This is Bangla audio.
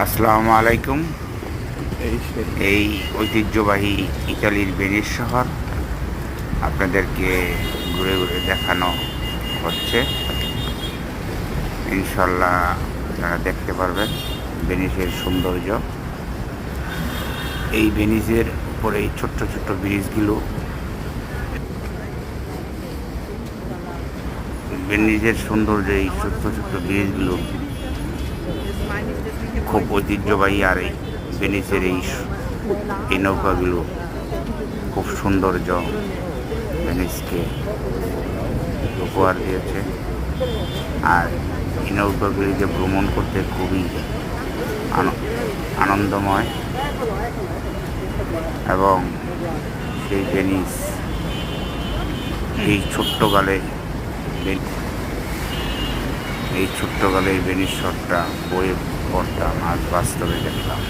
আসসালামু আলাইকুম। এই ঐতিহ্যবাহী ইতালির ভেনিস শহর আপনাদেরকে ঘুরে ঘুরে দেখানো হচ্ছে। ইনশাল্লাহ আপনারা দেখতে পারবেন ভেনিসের সৌন্দর্য। এই ভেনিসের উপরে এই ছোট্ট ছোট্ট ব্রিজগুলো, ভেনিসের সৌন্দর্য, এই ছোট্ট ছোট্ট ব্রিজগুলো খুব ঐতিহ্যবাহী। আর এই ভেনিসের এই নৌকাগুলো খুব সৌন্দর্য ভেনিসকে উপহার দিয়েছে। আর এই নৌকাগুলিতে ভ্রমণ করতে খুবই আনন্দময়। এবং সেই ভেনিস এই ছোট্টকালে এই ভেনিস শহরটা বইয়ে পড়তাম, আজ বাস্তবে দেখলাম।